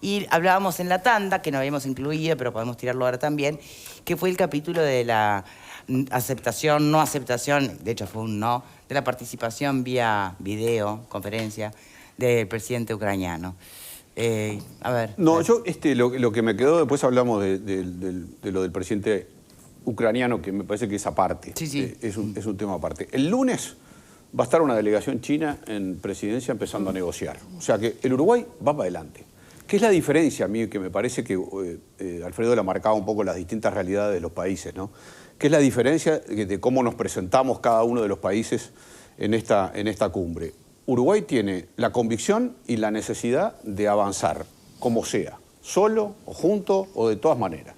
Y hablábamos en la tanda, que no habíamos incluido, pero podemos tirarlo ahora también, que fue el capítulo de la aceptación, no aceptación, de hecho fue un no, de la participación vía video, conferencia, del presidente ucraniano. A ver. No, yo lo que me quedó, después hablamos de lo del presidente ucraniano, que me parece que es aparte. Sí, sí. Es un tema aparte. El lunes va a estar una delegación china en presidencia empezando a negociar. O sea que el Uruguay va para adelante. ¿Qué es la diferencia a mí? Que me parece que Alfredo la marcaba un poco las distintas realidades de los países, ¿no? ¿Qué es la diferencia de cómo nos presentamos cada uno de los países en esta cumbre? Uruguay tiene la convicción y la necesidad de avanzar, como sea, solo o junto o de todas maneras.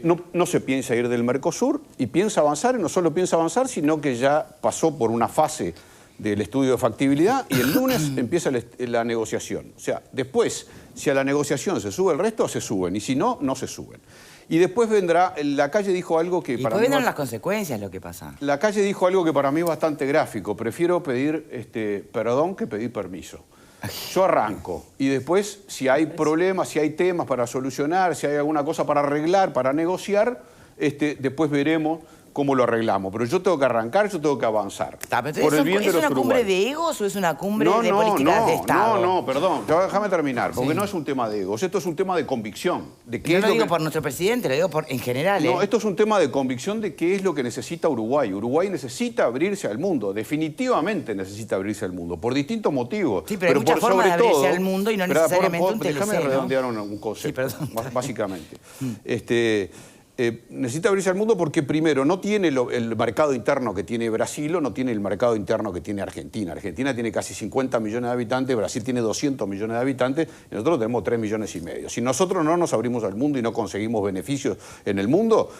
No se piensa ir del Mercosur y piensa avanzar, y no solo piensa avanzar, sino que ya pasó por una fase del estudio de factibilidad y el lunes empieza la negociación. O sea, después, si a la negociación se sube el resto, se suben, y si no, no se suben. Y después vendrá, la calle dijo algo que para mí... Y después vendrán las consecuencias, lo que pasa. La calle dijo algo que para mí es bastante gráfico. Prefiero pedir perdón que pedir permiso. Yo arranco y después, si hay problemas, si hay temas para solucionar, si hay alguna cosa para arreglar, para negociar, después veremos cómo lo arreglamos. Pero yo tengo que arrancar, yo tengo que avanzar. Por el bien de los uruguayos. ¿Es una cumbre de egos o es una cumbre de políticas de Estado? No, perdón. Déjame terminar, porque no es un tema de egos. Esto es un tema de convicción. No lo digo por nuestro presidente, lo digo en general. No, esto es un tema de convicción de qué es lo que necesita Uruguay. Uruguay necesita abrirse al mundo. Definitivamente necesita abrirse al mundo. Por distintos motivos. Sí, pero hay muchas formas de abrirse al mundo y no necesariamente un TLC, Déjame ¿no? redondear un concepto, Sí, perdón. básicamente. Necesita abrirse al mundo porque, primero, no tiene el mercado interno que tiene Brasil o no tiene el mercado interno que tiene Argentina. Argentina tiene casi 50 millones de habitantes, Brasil tiene 200 millones de habitantes y nosotros tenemos 3 millones y medio. Si nosotros no nos abrimos al mundo y no conseguimos beneficios en el mundo,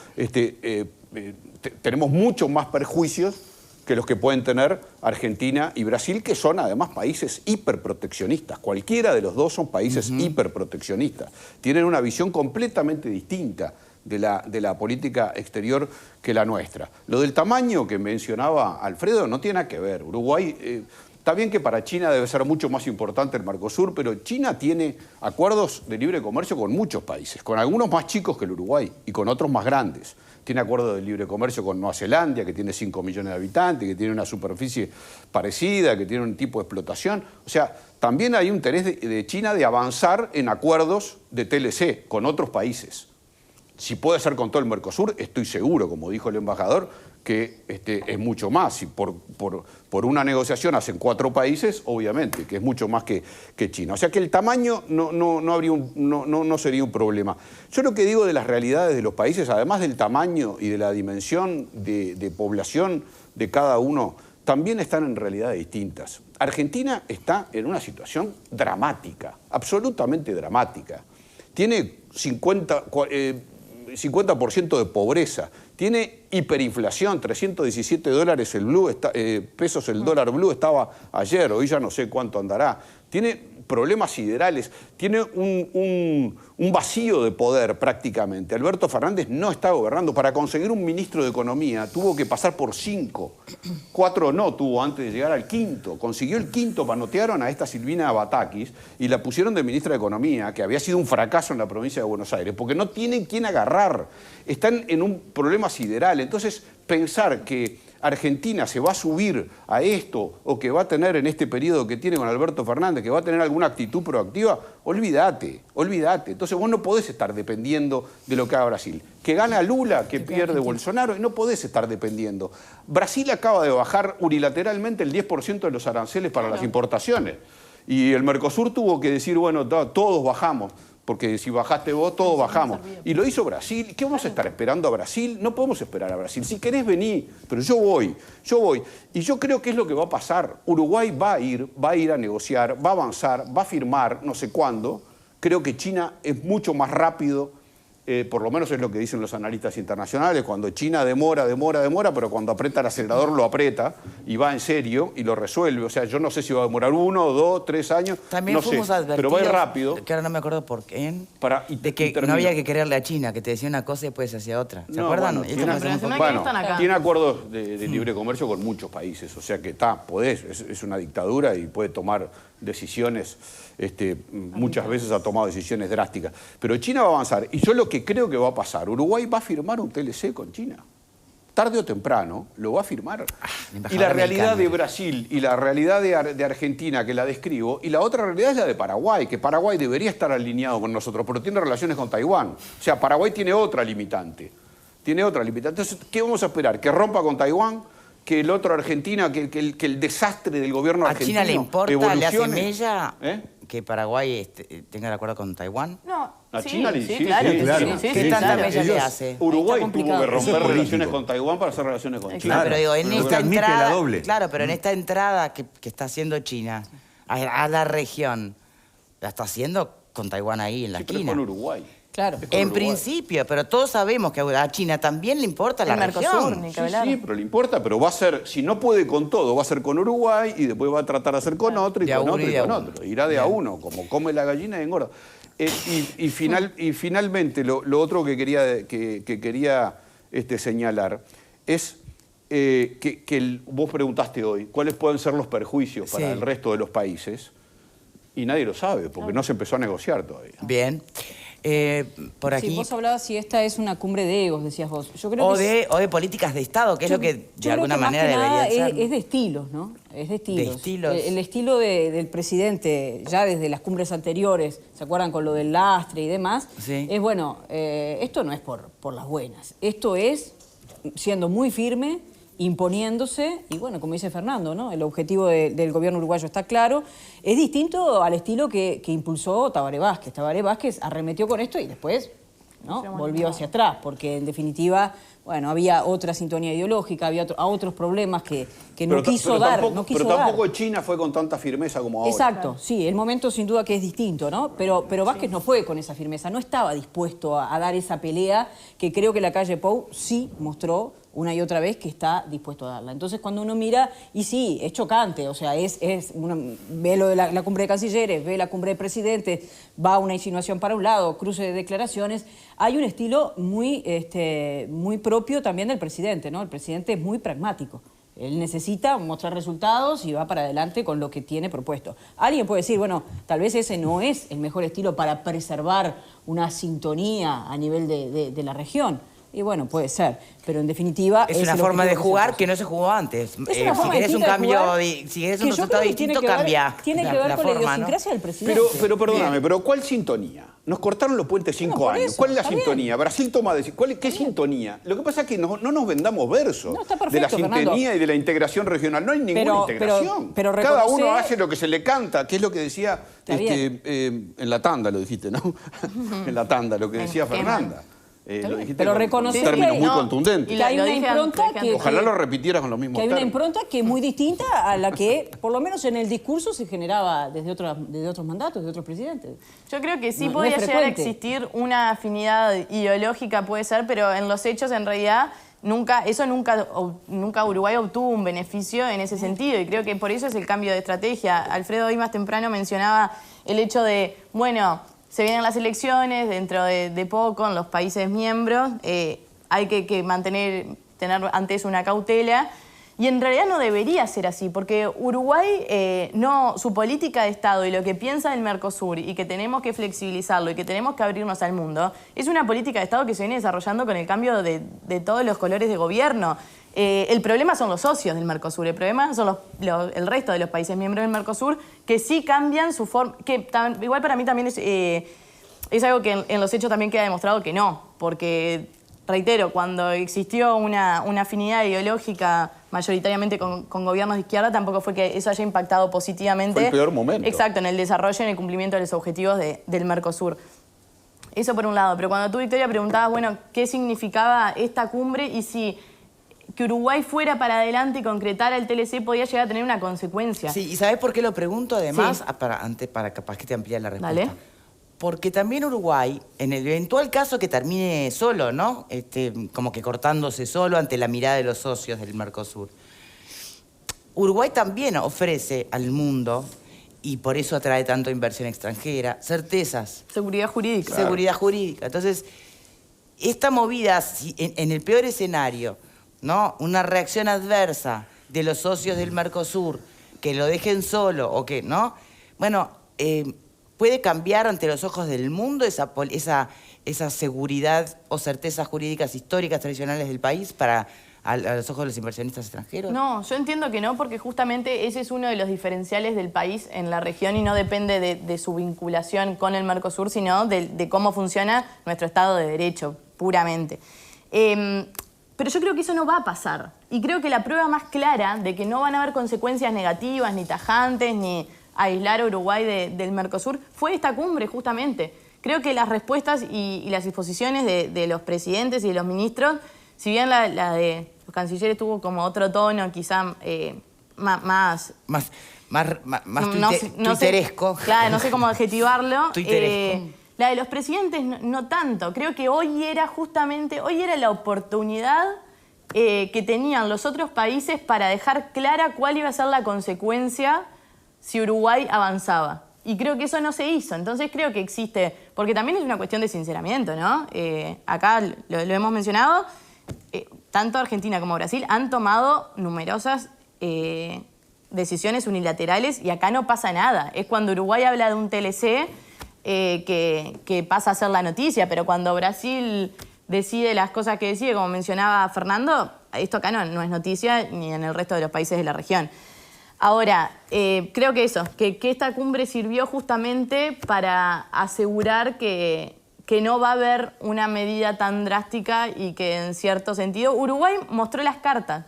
tenemos muchos más perjuicios que los que pueden tener Argentina y Brasil, que son además países hiperproteccionistas. Cualquiera de los dos son países hiperproteccionistas. Tienen una visión completamente distinta de la política exterior que la nuestra. Lo del tamaño que mencionaba Alfredo no tiene nada que ver. Uruguay, está bien que para China debe ser mucho más importante el Mercosur, pero China tiene acuerdos de libre comercio con muchos países, con algunos más chicos que el Uruguay y con otros más grandes. Tiene acuerdos de libre comercio con Nueva Zelanda, que tiene 5 millones de habitantes, que tiene una superficie parecida, que tiene un tipo de explotación. O sea, también hay un interés de China de avanzar en acuerdos de TLC con otros países. Si puede ser con todo el Mercosur, estoy seguro, como dijo el embajador, que es mucho más. Si por una negociación hacen 4 países, obviamente, que es mucho más que China. O sea que el tamaño no sería un problema. Yo lo que digo de las realidades de los países, además del tamaño y de la dimensión de población de cada uno, también están en realidades distintas. Argentina está en una situación dramática, absolutamente dramática. Tiene 50% de pobreza, tiene hiperinflación, 317 dólares pesos el dólar blue estaba ayer, hoy ya no sé cuánto andará. Tiene problemas siderales, tiene un vacío de poder prácticamente. Alberto Fernández no está gobernando. Para conseguir un ministro de Economía tuvo que pasar por 5. 4 no tuvo antes de llegar al 5º. Consiguió el 5º, panotearon a esta Silvina Batakis y la pusieron de ministra de Economía, que había sido un fracaso en la provincia de Buenos Aires, porque no tienen quién agarrar. Están en un problema sideral. Entonces, pensar que Argentina se va a subir a esto o que va a tener en este periodo que tiene con Alberto Fernández, que va a tener alguna actitud proactiva, olvídate. Entonces vos no podés estar dependiendo de lo que haga Brasil. Que gana Lula, que pierde Bolsonaro, y no podés estar dependiendo. Brasil acaba de bajar unilateralmente el 10% de los aranceles para las importaciones. Y el Mercosur tuvo que decir, bueno, todos bajamos. Porque si bajaste vos, todos bajamos. Y lo hizo Brasil. ¿Qué vamos a estar esperando a Brasil? No podemos esperar a Brasil. Si querés, vení. Pero yo voy. Y yo creo que es lo que va a pasar. Uruguay va a ir a negociar, va a avanzar, va a firmar, no sé cuándo. Creo que China es mucho más rápido, por lo menos es lo que dicen los analistas internacionales. Cuando China demora, pero cuando aprieta el acelerador lo aprieta y va en serio y lo resuelve. O sea, yo no sé si va a demorar 1, 2, 3 años, también no sé, pero va a ir rápido. Que ahora no me acuerdo por qué. De que no había que quererle a China, que te decía una cosa y después hacía otra. ¿Se acuerdan? Tiene acuerdos de libre comercio con muchos países. O sea que podés, es una dictadura y puede tomar decisiones, muchas veces ha tomado decisiones drásticas. Pero China va a avanzar. Y yo lo que creo que va a pasar, Uruguay va a firmar un TLC con China. Tarde o temprano lo va a firmar. Y la realidad de Brasil y la realidad de Argentina, que la describo, y la otra realidad es la de Paraguay, que Paraguay debería estar alineado con nosotros, pero tiene relaciones con Taiwán. O sea, Paraguay tiene otra limitante. Tiene otra limitante. Entonces, ¿qué vamos a esperar? ¿Que rompa con Taiwán? ¿Que el otro Argentina, que el desastre del gobierno argentino ¿A China le importa, evolucione? le hace mella que Paraguay tenga el acuerdo con Taiwán? No. ¿A China le sí, claro. ¿Qué tanta mella le hace? Uruguay tuvo que romper relaciones con Taiwán para hacer relaciones con China. Claro, pero digo, en esta admite entrada, la doble. claro, pero en esta entrada que está haciendo China a la región, la está haciendo con Taiwán ahí en la Pero es esquina. con Uruguay. Claro. Es con En Uruguay. principio, pero todos sabemos que a China también le importa la Mercosur, región. ni que Sí, hablar. sí, pero le importa, pero va a ser, si no puede con todo, va a ser con Uruguay y después va a tratar de hacer con otro y De a con uno otro y y de a con uno. otro. Irá de a uno, como come la gallina y engorda. Y finalmente, lo otro que quería señalar es que vos preguntaste hoy, ¿cuáles pueden ser los perjuicios para Sí. el resto de los países? Y nadie lo sabe, porque no se empezó a negociar todavía. Bien. Por aquí. Sí, vos hablabas si esta es una cumbre de egos, decías vos. Yo creo O que de políticas de Estado, que es lo que de yo creo alguna que más manera que nada debería ser. es de estilos, ¿no? Es de estilos. De estilos. El estilo del presidente, ya desde las cumbres anteriores, ¿se acuerdan con lo del lastre y demás? Sí. Es bueno, esto no es por las buenas. Esto es siendo muy firme, imponiéndose, y bueno, como dice Fernando, ¿no? El objetivo del gobierno uruguayo está claro. Es distinto al estilo que impulsó Tabaré Vázquez. Tabaré Vázquez arremetió con esto y después, ¿no?, volvió hacia atrás, porque en definitiva, bueno, había otra sintonía ideológica, había otros problemas que no quiso dar. Pero tampoco China fue con tanta firmeza como ahora. Exacto, sí, el momento sin duda que es distinto, ¿no? Pero Vázquez no fue con esa firmeza, no estaba dispuesto a dar esa pelea que creo que la calle Pou sí mostró una y otra vez que está dispuesto a darla. Entonces, cuando uno mira, y sí, es chocante, o sea, uno ve lo de la cumbre de cancilleres, ve la cumbre de presidentes, va una insinuación para un lado, cruce de declaraciones. Hay un estilo muy propio también del presidente, ¿no? El presidente es muy pragmático. Él necesita mostrar resultados y va para adelante con lo que tiene propuesto. Alguien puede decir, bueno, tal vez ese no es el mejor estilo para preservar una sintonía a nivel de la región. Y bueno, puede ser, pero en definitiva... Es una el forma de objetivo jugar se que no se jugó antes. Es una forma si querés un distinta de cambio, jugar, si querés que un yo resultado creo que distinto, tiene que ver- cambia tiene que la ver con la forma, ¿no? idiosincrasia del presidente. Pero perdóname, pero ¿cuál sintonía? Nos cortaron los puentes 5 por años. eso, ¿Cuál es la está bien. sintonía? Brasil toma decisiones. ¿Qué sintonía? Lo que pasa es que no nos vendamos versos No, está de la perfecto, sintonía Fernando. y de la integración regional. No hay ninguna Pero integración. reconocer- Cada uno hace lo que se le canta, que es lo que decía Está bien. en la tanda, lo dijiste, ¿no? En la tanda, lo que decía Fernanda. Lo dijiste Pero con reconocer términos que hay- muy no, contundentes. y que hay lo una dije impronta antes, que... Ojalá lo repitieras con los mismos Que hay una términos. impronta que es muy distinta a la que, por lo menos en el discurso, se generaba desde otros mandatos, de otros presidentes. Yo creo que sí No podría es llegar a frecuente. existir una afinidad ideológica, puede ser, pero en los hechos, en realidad, nunca Uruguay obtuvo un beneficio en ese sentido. Y creo que por eso es el cambio de estrategia. Alfredo hoy más temprano mencionaba el hecho de, bueno, se vienen las elecciones dentro de poco en los países miembros. Hay que tener antes una cautela. Y en realidad no debería ser así, porque Uruguay, su política de Estado y lo que piensa del Mercosur y que tenemos que flexibilizarlo y que tenemos que abrirnos al mundo, es una política de Estado que se viene desarrollando con el cambio de todos los colores de gobierno. El problema son los socios del Mercosur, el problema son el resto de los países miembros del Mercosur que sí cambian su forma, igual para mí también es algo que en los hechos también queda demostrado que no, porque... Reitero, cuando existió una afinidad ideológica mayoritariamente con gobiernos de izquierda, tampoco fue que eso haya impactado positivamente. Fue el peor momento. Exacto, en el desarrollo y en el cumplimiento de los objetivos del Mercosur. Eso por un lado. Pero cuando tú, Victoria, preguntabas, bueno, ¿qué significaba esta cumbre? Y si que Uruguay fuera para adelante y concretara el TLC podía llegar a tener una consecuencia. Sí, ¿y sabés por qué lo pregunto además? Sí. Para capaz que te amplíe la respuesta. Dale. Porque también Uruguay, en el eventual caso que termine solo, ¿no? Como que cortándose solo ante la mirada de los socios del Mercosur, Uruguay también ofrece al mundo, y por eso atrae tanto inversión extranjera, certezas. Seguridad jurídica. Seguridad jurídica. Entonces, esta movida, en el peor escenario, ¿no? Una reacción adversa de los socios del Mercosur, que lo dejen solo o que, ¿no? bueno, ¿puede cambiar ante los ojos del mundo esa seguridad o certezas jurídicas históricas tradicionales del país a los ojos de los inversionistas extranjeros? No, yo entiendo que no, porque justamente ese es uno de los diferenciales del país en la región y no depende de su vinculación con el Mercosur, sino de cómo funciona nuestro Estado de Derecho, puramente. Pero yo creo que eso no va a pasar. Y creo que la prueba más clara de que no van a haber consecuencias negativas, ni tajantes, ni aislar a Uruguay del Mercosur, fue esta cumbre, justamente. Creo que las respuestas y las exposiciones de los presidentes y de los ministros, si bien la de los cancilleres tuvo como otro tono, quizá más twitteresco. Claro, no sé cómo adjetivarlo. Twitteresco. La de los presidentes no tanto. Creo que hoy era la oportunidad que tenían los otros países para dejar clara cuál iba a ser la consecuencia si Uruguay avanzaba. Y creo que eso no se hizo. Entonces creo que existe, porque también es una cuestión de sinceramiento, ¿no? Acá lo hemos mencionado, tanto Argentina como Brasil han tomado numerosas decisiones unilaterales y acá no pasa nada. Es cuando Uruguay habla de un TLC que pasa a ser la noticia, pero cuando Brasil decide las cosas que decide, como mencionaba Fernando, esto acá no es noticia ni en el resto de los países de la región. Ahora, creo que esta cumbre sirvió justamente para asegurar que no va a haber una medida tan drástica y que en cierto sentido Uruguay mostró las cartas.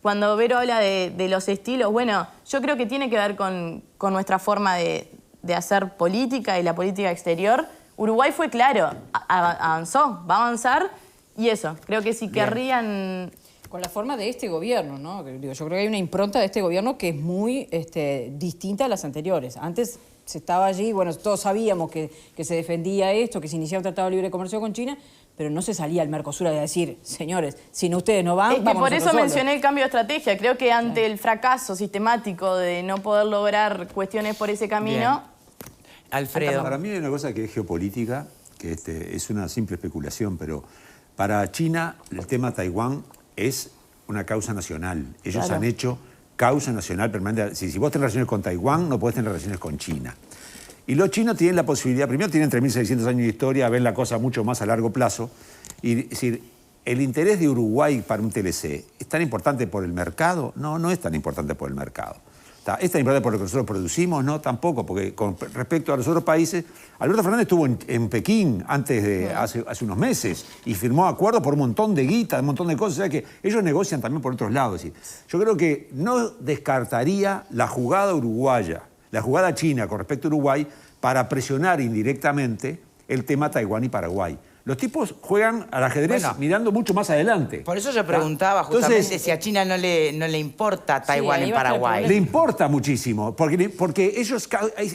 Cuando Vero habla de los estilos, bueno, yo creo que tiene que ver con nuestra forma de hacer política y la política exterior. Uruguay fue claro, avanzó, va a avanzar y eso, creo que si querrían... Con la forma de este gobierno, ¿no? Yo creo que hay una impronta de este gobierno que es muy distinta a las anteriores. Antes se estaba allí, bueno, todos sabíamos que se defendía esto, que se iniciaba un tratado de libre comercio con China, pero no se salía al Mercosur a decir, señores, si no ustedes no van, es que vamos por eso nosotros. mencioné el cambio de estrategia. Creo que ante el fracaso sistemático de no poder lograr cuestiones por ese camino... Bien. Alfredo. Para mí hay una cosa que es geopolítica, que es una simple especulación, pero para China el tema Taiwán es una causa nacional. Ellos han hecho causa nacional permanente. Si vos tenés relaciones con Taiwán, no podés tener relaciones con China. Y los chinos tienen la posibilidad, primero tienen 3.600 años de historia, ven la cosa mucho más a largo plazo. Y decir, ¿el interés de Uruguay para un TLC es tan importante por el mercado? No, no es tan importante por el mercado. ¿Es tan importante por lo que nosotros producimos? No, tampoco, porque con respecto a los otros países, Alberto Fernández estuvo en Pekín hace unos meses y firmó acuerdos por un montón de guita, un montón de cosas, o sea que ellos negocian también por otros lados. Es decir, yo creo que no descartaría la jugada uruguaya, la jugada china con respecto a Uruguay para presionar indirectamente el tema Taiwán y Paraguay. Los tipos juegan al ajedrez mirando mucho más adelante. Por eso yo preguntaba justamente si a China no le importa Taiwán en Paraguay. Le importa muchísimo, porque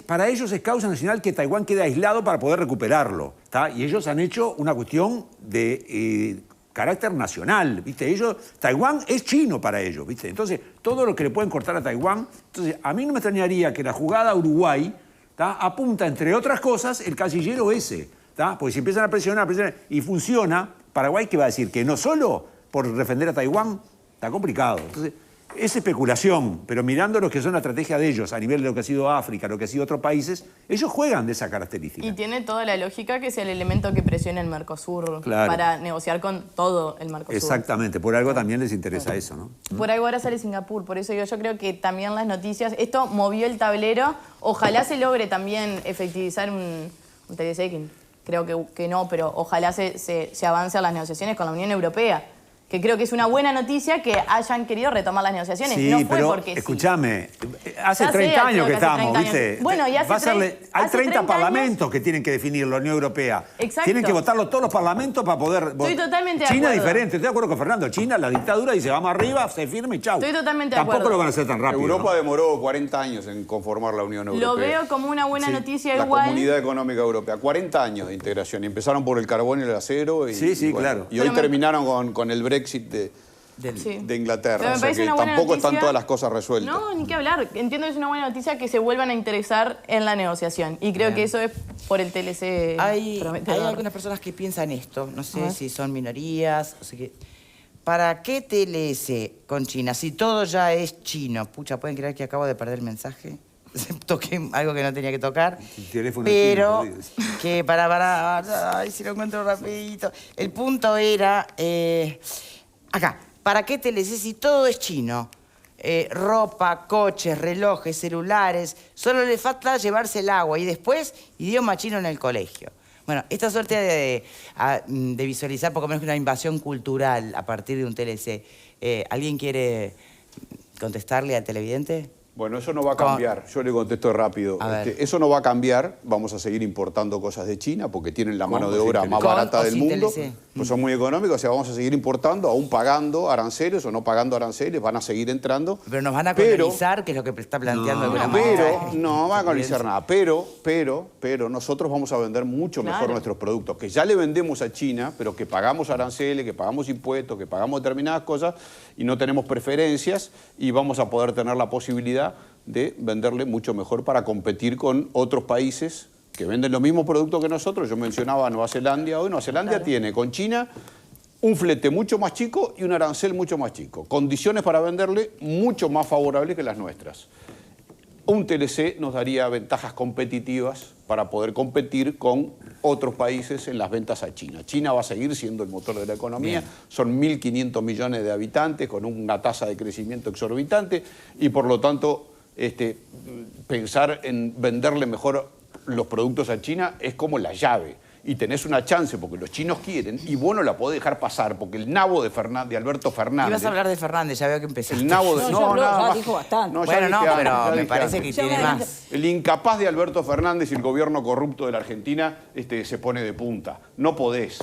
para ellos es causa nacional que Taiwán quede aislado para poder recuperarlo. ¿Tá? Y ellos han hecho una cuestión de carácter nacional, ¿viste? Taiwán es chino para ellos, ¿viste? Entonces, todo lo que le pueden cortar a Taiwán... Entonces, a mí no me extrañaría que la jugada Uruguay, ¿tá?, apunta, entre otras cosas, el casillero ese. ¿Tá? Porque si empiezan a presionar y funciona, Paraguay, ¿qué va a decir? Que no solo por defender a Taiwán, está complicado. Entonces, es especulación, pero mirando lo que son la estrategia de ellos a nivel de lo que ha sido África, lo que ha sido otros países, ellos juegan de esa característica. Y tiene toda la lógica que sea el elemento que presiona el Mercosur para negociar con todo el Mercosur. Exactamente, por algo también les interesa eso, ¿no? Por algo ahora sale Singapur, por eso yo creo que también las noticias, esto movió el tablero, ojalá se logre también efectivizar un TLC. Creo que no, pero ojalá se avance a las negociaciones con la Unión Europea, que creo que es una buena noticia que hayan querido retomar las negociaciones. Sí, no fue pero porque escúchame, hace Ya 30 sé, años que hace 30 estamos, años. ¿viste? Bueno, y hace hay 30 30 parlamentos que tienen que definir la Unión Europea. Exacto. Tienen que votarlo todos los parlamentos para poder... Estoy totalmente de China acuerdo. es diferente, estoy de acuerdo con Fernando. China, la dictadura, dice, vamos arriba, se firma y chau. Estoy totalmente de Tampoco acuerdo. lo van a hacer tan rápido. Europa ¿no? demoró 40 años en conformar la Unión Europea. Lo veo como una buena noticia la igual. Comunidad Económica Europea. 40 años de integración. Y empezaron por el carbón y el acero. Y, Sí, y bueno, claro. Y hoy terminaron con el Brexit Sí. de Inglaterra. Pero me O sea parece que una buena tampoco están noticia. todas las cosas resueltas. No, ni qué hablar. Entiendo que es una buena noticia que se vuelvan a interesar en la negociación. Y creo que eso es por el TLC. Hay prometedor. algunas personas que piensan esto, no sé si son minorías, o sea que, ¿para qué TLC con China? Si todo ya es chino. Pucha, ¿pueden creer que acabo de perder el mensaje? toqué algo que no tenía que tocar. El teléfono Pero chino, que ay, si lo encuentro rapidito. El punto era, acá, ¿para qué TLC si todo es chino? Ropa, coches, relojes, celulares, solo le falta llevarse el agua y después idioma chino en el colegio. Bueno, esta suerte de visualizar por lo menos una invasión cultural a partir de un TLC, ¿alguien quiere contestarle al televidente? Bueno, eso no va a cambiar. Yo le contesto rápido. Eso no va a cambiar. Vamos a seguir importando cosas de China porque tienen la mano de obra más barata del mundo. Pues son muy económicos. O sea, vamos a seguir importando, aún pagando aranceles o no pagando aranceles. Van a seguir entrando. Pero nos van a colonizar, que es lo que está planteando alguna manera. No van a colonizar nada. Pero nosotros vamos a vender mucho mejor nuestros productos. Que ya le vendemos a China, pero que pagamos aranceles, que pagamos impuestos, que pagamos determinadas cosas y no tenemos preferencias y vamos a poder tener la posibilidad de venderle mucho mejor para competir con otros países que venden los mismos productos que nosotros. Yo mencionaba Nueva Zelanda. Hoy Nueva Zelanda tiene con China un flete mucho más chico y un arancel mucho más chico. Condiciones para venderle mucho más favorables que las nuestras. Un TLC nos daría ventajas competitivas para poder competir con otros países en las ventas a China. China va a seguir siendo el motor de la economía. Son 1.500 millones de habitantes con una tasa de crecimiento exorbitante y por lo tanto pensar en venderle mejor los productos a China es como la llave. Y tenés una chance porque los chinos quieren y vos no la podés dejar pasar porque el nabo de Alberto Fernández... Ibas a hablar de Fernández, ya veo que empezaste. El nabo de... Ya dijo bastante. Pero me parece que tiene más. El incapaz de Alberto Fernández y el gobierno corrupto de la Argentina se pone de punta. No podés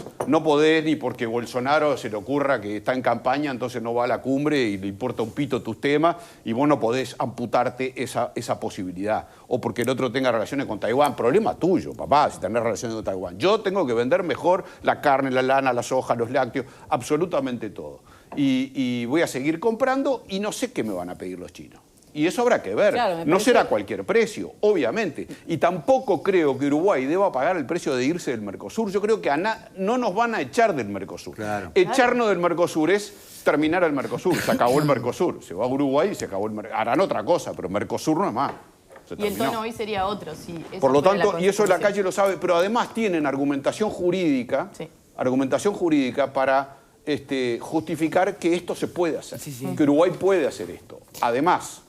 ni porque Bolsonaro se le ocurra que está en campaña, entonces no va a la cumbre y le importa un pito tus temas y vos no podés amputarte esa posibilidad. O porque el otro tenga relaciones con Taiwán. Problema tuyo, papá, si tenés relaciones con Taiwán. Yo tengo que vender mejor la carne, la lana, la soja, los lácteos, absolutamente todo. Y voy a seguir comprando y no sé qué me van a pedir los chinos. Y eso habrá que ver. Claro, no será cualquier precio, obviamente. Y tampoco creo que Uruguay deba pagar el precio de irse del Mercosur. Yo creo que no nos van a echar del Mercosur. Claro. Echarnos del Mercosur es terminar el Mercosur. Se acabó el Mercosur. Se va a Uruguay y se acabó el Mercosur. Harán otra cosa, pero Mercosur no es más. Y el tono hoy sería otro, Por lo tanto, y eso la calle lo sabe, pero además tienen argumentación jurídica para justificar que esto se puede hacer, que Uruguay puede hacer esto. Además,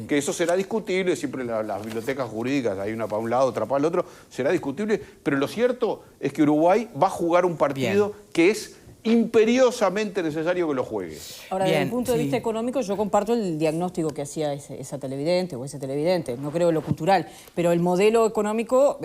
que eso será discutible, siempre las bibliotecas jurídicas, hay una para un lado, otra para el otro, será discutible, pero lo cierto es que Uruguay va a jugar un partido que es imperiosamente necesario que lo juegue. Ahora, desde el punto de vista económico, yo comparto el diagnóstico que hacía esa televidente o ese televidente, no creo en lo cultural, pero el modelo económico,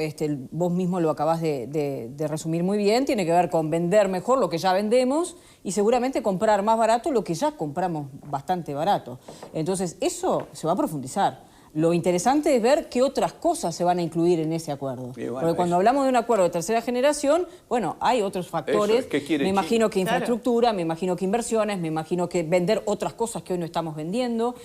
vos mismo lo acabás de resumir muy bien, tiene que ver con vender mejor lo que ya vendemos y seguramente comprar más barato lo que ya compramos bastante barato. Entonces, eso se va a profundizar. Lo interesante es ver qué otras cosas se van a incluir en ese acuerdo. Porque cuando hablamos de un acuerdo de tercera generación, bueno, hay otros factores. Me imagino que infraestructura, me imagino que inversiones, me imagino que vender otras cosas que hoy no estamos vendiendo.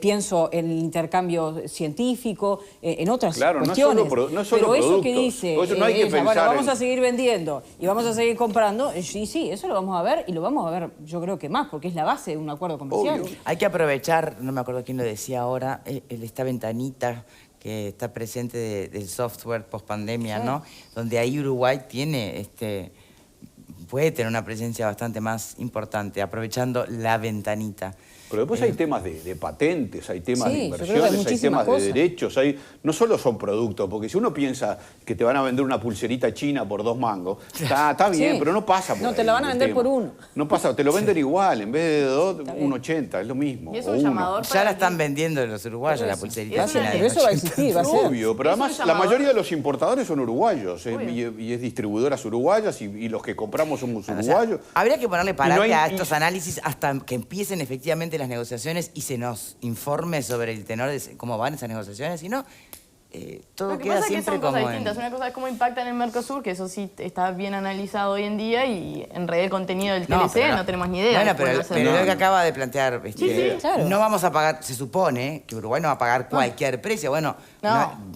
Pienso en el intercambio científico, en otras cuestiones. No es solo pero eso productos. que dice no hay que ella, bueno, pensar vamos a seguir vendiendo y vamos a seguir comprando, sí, eso lo vamos a ver y lo vamos a ver, yo creo que más, porque es la base de un acuerdo comercial. Hay que aprovechar, no me acuerdo quién lo decía ahora, esta ventanita que está presente del software post-pandemia, ¿no? Donde ahí Uruguay tiene, puede tener una presencia bastante más importante, aprovechando la ventanita. Pero después hay temas de patentes, hay temas de inversiones, hay temas de derechos, no solo son productos, porque si uno piensa que te van a vender una pulserita china por 2 mangos, está bien, pero no pasa por ahí. No, te la van a vender por 1. No pasa, te lo venden igual, en vez de 2, 1,80, es lo mismo. Y es un llamador ya la están vendiendo los uruguayos, la pulserita china. Pero eso va a existir, va a ser. Obvio, pero además la mayoría de los importadores son uruguayos, y es distribuidoras uruguayas, y los que compramos somos uruguayos. Habría que ponerle parate a estos análisis hasta que empiecen efectivamente las negociaciones y se nos informe sobre el tenor de cómo van esas negociaciones, si no, todo queda siempre son cosas como distintas. Una cosa es cómo impacta en el Mercosur, que eso sí está bien analizado hoy en día, y en realidad el contenido del TLC no tenemos ni idea. Bueno, pero lo que acaba de plantear, claro. no vamos a pagar, se supone que Uruguay no va a pagar cualquier precio. Bueno,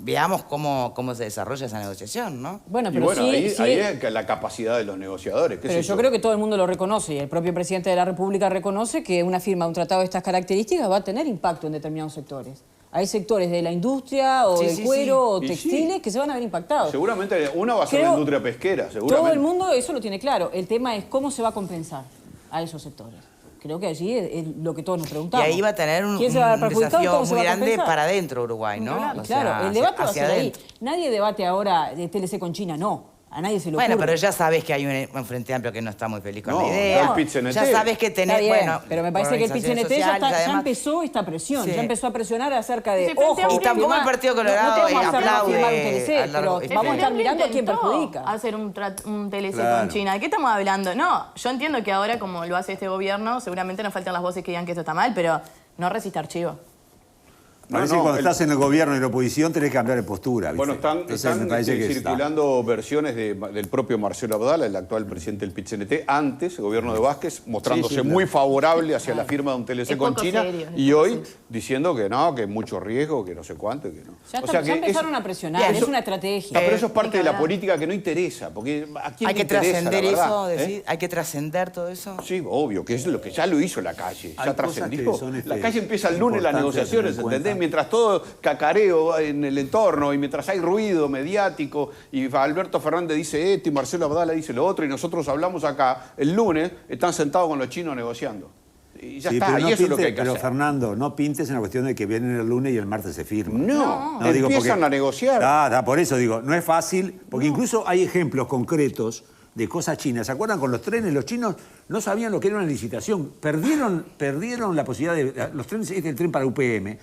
veamos cómo se desarrolla esa negociación, ¿no? Bueno, pero ahí es la capacidad de los negociadores. Pero yo creo que todo el mundo lo reconoce, y el propio presidente de la República reconoce que una firma, un tratado de estas características va a tener impacto en determinados sectores. hay sectores de la industria o Sí, del sí, cuero o Y textiles sí. que se van a ver impactados. Seguramente una va a ser la Creo- industria pesquera, seguramente. Todo el mundo eso lo tiene claro. El tema es cómo se va a compensar a esos sectores. Creo que allí es lo que todos nos Y preguntamos. ahí va a tener un ¿Quién se va a ver perjudicado? desafío ¿Cómo se muy va a grande compensar? para adentro Uruguay, ¿no? Claro, O sea, claro, el debate va a hacia ser ahí. adentro. Nadie debate ahora de TLC con China, no. A nadie se lo Bueno, ocurre. pero ya sabes que hay un Frente Amplio que no está muy feliz con No, la está idea. el PIT-CNT. Ya sabes que Está tenés, bien, bueno, pero me parece que el organizaciones PIT-CNT sociales, ya además. empezó esta presión, Sí. ya empezó a presionar acerca de, Sí, Frente ojo, Amplio Y tampoco firma- el Partido no Colorado te vamos a hacer aplaude firmar un TLC, al largo- pero El vamos a estar Frente mirando a quién intentó perjudica. hacer un TLC Claro. con China. ¿De qué estamos hablando? No, yo entiendo que ahora, como lo hace este gobierno, seguramente nos faltan las voces que digan que esto está mal, pero no resiste archivo. Parece que cuando estás en el gobierno y en la oposición tenés que cambiar de postura. ¿viste? Bueno, están Entonces, me parece que está. circulando versiones del propio Marcelo Abdala, el actual presidente del PIT-CNT, antes, el gobierno de Vázquez, mostrándose Sí, claro. muy favorable hacia la firma de un TLC Es con poco China, serio, y es poco hoy serio. diciendo que no, que hay mucho riesgo, que no sé cuánto, que no. Ya empezaron a presionar, Bien, es eso- una estrategia. Pero eso es parte hay que de la hablar. política que no interesa, porque ¿a quién Hay le que interesa, trascender la verdad? eso, ¿Eh? decir, hay que trascender todo eso. Sí, obvio, que es lo que ya lo hizo la calle, Hay ya cosas trascendió. que son, La calle empieza el lunes las importantes a tener negociaciones, en cuenta. ¿entendés? Mientras todo cacareo en el entorno y mientras hay ruido mediático y Alberto Fernández dice esto y Marcelo Abdala dice lo otro y nosotros hablamos acá, el lunes están sentados con los chinos negociando. Y ya Sí, está, pero y no eso es lo que pintes- hay que pero hacer. Fernando, no pintes en la cuestión de que vienen el lunes y el martes se firma. No, digo empiezan porque- a negociar. Por eso digo, no es fácil, porque incluso hay ejemplos concretos de cosas chinas. ¿Se acuerdan con los trenes? Los chinos no sabían lo que era una licitación. Perdieron la posibilidad de... Los trenes, el tren para UPM.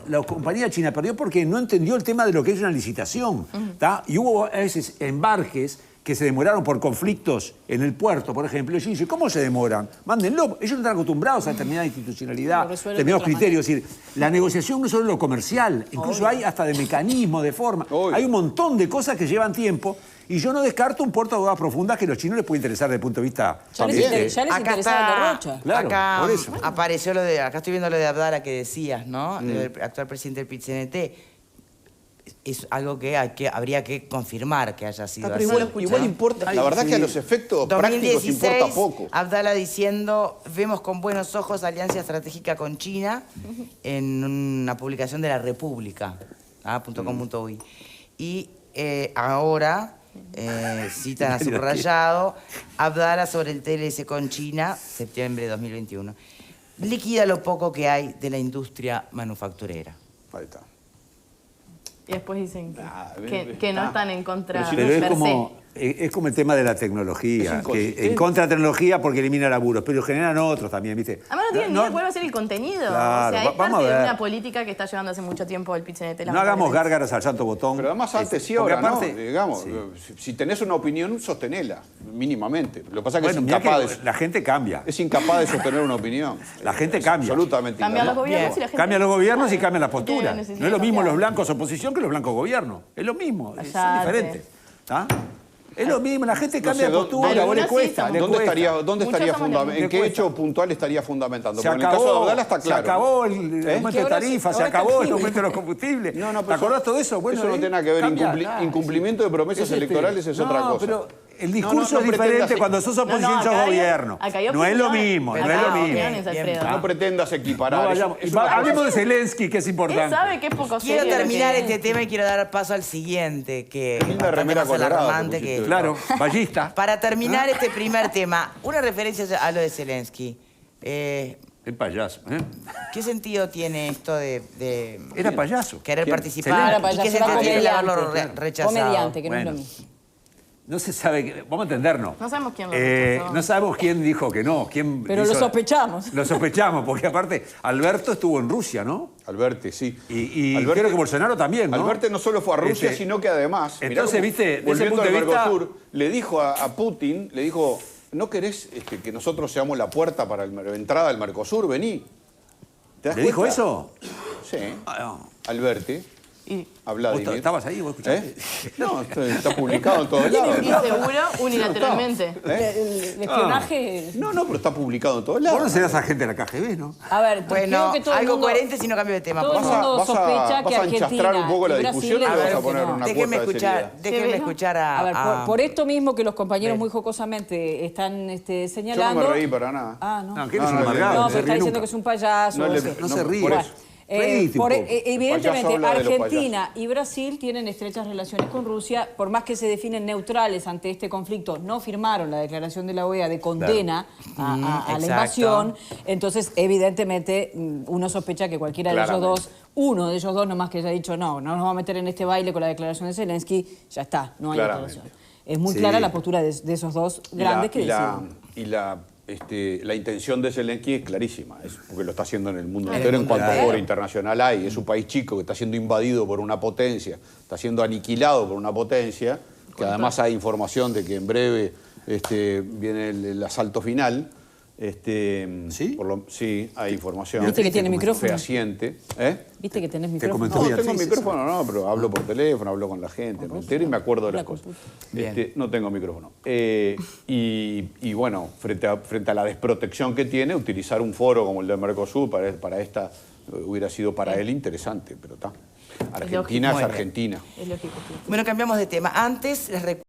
La compañía china perdió porque no entendió el tema de lo que es una licitación. ¿tá? Y hubo a veces embarques que se demoraron por conflictos en el puerto, por ejemplo. Y yo dije, ¿cómo se demoran? Mándenlo. Ellos no están acostumbrados a determinada institucionalidad, Lo resuelven determinados de otra criterios. Es decir, la negociación no es solo lo comercial, incluso hay hasta de mecanismo, de forma. Obvio. Hay un montón de cosas que llevan tiempo y yo no descarto un puerto de aguas profundas que a los chinos les puede interesar desde el punto de vista Ya les, también. ya les Acá interesaba el está, derrocha. Claro, acá por eso. apareció lo de, acá estoy viendo lo de Abdala que decías, ¿no? El actual presidente del PIT-CNT. Es algo que, habría que confirmar que haya sido Ah, así. pero igual importa, la verdad que a los efectos prácticos importa poco. Abdala diciendo, vemos con buenos ojos alianza estratégica con China en una publicación de La República, .com.uy. Y ahora citan a subrayado Abdala sobre el TLC con China, septiembre de 2021. Liquida lo poco que hay de la industria manufacturera. Ahí está. Y después dicen Ah, que no están en contra Pero Pero per es como el tema de la tecnología, Es que inconsistente. en contra de la tecnología porque elimina laburos, pero generan otros también, ¿viste? Además no tienen ni idea cuál va a ser el contenido. Claro, o sea, es vamos a parte de ver. una política que está llevando hace mucho tiempo el PIT-CNT. No hagamos gárgaras al santo botón. Pero además antes sí, Porque ahora aparte- no. Digamos, Sí. si tenés una opinión, sostenela, mínimamente. Lo que pasa es que Bueno, es mirá incapaz que de... la gente cambia. Es incapaz de sostener una opinión. La gente Es cambia. Absolutamente Cambian los incapaz. gobiernos y la gente... Cambian los gobiernos y Claro, cambian la tiene postura. necesidad No es lo de mismo cambiar. los blancos oposición que los blancos gobierno. Es lo mismo, son Callate. diferentes. ¿tá? Es lo mismo, la gente No cambia sé, de postura, vos le algunas sí cuesta, somos. le ¿Dónde cuesta. estaría, Muchos somos ¿En le qué cuesta. hecho puntual estaría fundamentando? Se Porque en el caso de acabó, Abdala está claro. se acabó el ¿Eh? aumento Que de ahora tarifas, se ahora acabó el está aumento de los combustibles. No, ¿Te acordás todo eso? Bueno, eso no ahí tiene nada que ver. cambia, claro, Incumplimiento de promesas Es este- electorales es otra no, cosa. pero el No, discurso no es pretendas- diferente cuando sos oposición y sos acá hay- gobierno. acá hay No es lo opiniones. mismo, no Acá es lo hay mismo. opiniones, Alfredo. No pretendas equiparar. No eso- vayamos. es una cosa. Hablemos de Zelensky, que es importante. Él sabe que es poco Quiero serio lo terminar que- este tema y quiero dar paso al siguiente, que es Linda bastante remera más colorada alarmante te pusiste. que... Claro, ballista. Para terminar este primer tema, una referencia a lo de Zelensky. El payaso. ¿Qué sentido tiene esto de Era payaso. querer ¿Quién? participar? Era ¿Y payaso, qué era sentido tiene el haberlo comediante. rechazado? Comediante, que no Bueno. es lo mismo. No se sabe, vamos a entendernos. No sabemos quién lo rechazó. No sabemos quién dijo que no. Quién Pero hizo- lo sospechamos. Lo sospechamos, porque aparte, Alberto estuvo en Rusia, ¿no? Alberti, sí. Y Alberti- creo que Bolsonaro también, ¿no? Alberti no solo fue a Rusia, Este, sino que además, mirá entonces, cómo, viste, de ese volviendo punto de al vista- Mercosur, le dijo a Putin, le dijo, ¿no querés que nosotros seamos la puerta para la entrada al Mercosur? Vení. ¿Te das ¿Le dijo cuenta? eso? Sí. Ah, no. Alberti, Y a Vladimir. ¿Vos estabas ahí? ¿Vos escuchaste? ¿Eh? No, está publicado en todos lados. seguro unilateralmente. ¿Eh? El espionaje... No, pero está publicado en todos Vos no lados. serás agente de la KGB, ¿no? A ver, Bueno, creo que todo el algo mundo- coherente si no cambio de tema. todo por el favor. mundo vas a- sospecha vas que a Argentina enchastrar un poco la y Brasil discusión y le vas a dijeron que poner no. una Déjenme cuota de escuchar, seriedad. déjenme ¿Severo? escuchar A ver, a... por esto mismo que los compañeros muy jocosamente están Yo señalando... no me reí para nada. Ah, no. No, que No, eres un no, amargado, No, no pero se está ríe diciendo nunca. que es un payaso. No le- sí. No se ríe. por Bueno, eso. Reíste un poco. El Evidentemente, payaso habla de los Argentina y Brasil tienen estrechas relaciones con Rusia. Por más que se definen neutrales ante este conflicto, no firmaron la declaración de la OEA de condena a la exacto. invasión. Entonces, evidentemente, uno sospecha que cualquiera de ellos Claramente. dos, uno de ellos dos nomás que haya dicho no nos vamos a meter en este baile con la declaración de Zelensky, ya está, no hay Claramente. declaración. Es muy Sí. clara la postura de esos dos grandes que deciden. La intención de Zelensky es clarísima, porque lo está haciendo en el mundo entero en cuanto a Claro. foro internacional hay. Es un país chico que está siendo invadido por una potencia, está siendo aniquilado por una potencia, que además hay información de que en breve viene el asalto final. ¿Sí? Sí, hay información. ¿Viste que tiene micrófono? Fehaciente. ¿Viste que tenés Te micrófono? comentó No, Beatriz, tengo eso. micrófono, no, pero hablo por teléfono, hablo con la gente, me entero y me acuerdo de las La cosas. Bien. No tengo micrófono. Y bueno, frente a la desprotección que tiene, utilizar un foro como el de Mercosur para esta hubiera sido para él interesante, pero está. Argentina es Muy bien. Argentina. Es lógico. Bueno, cambiamos de tema. Antes les recuerdo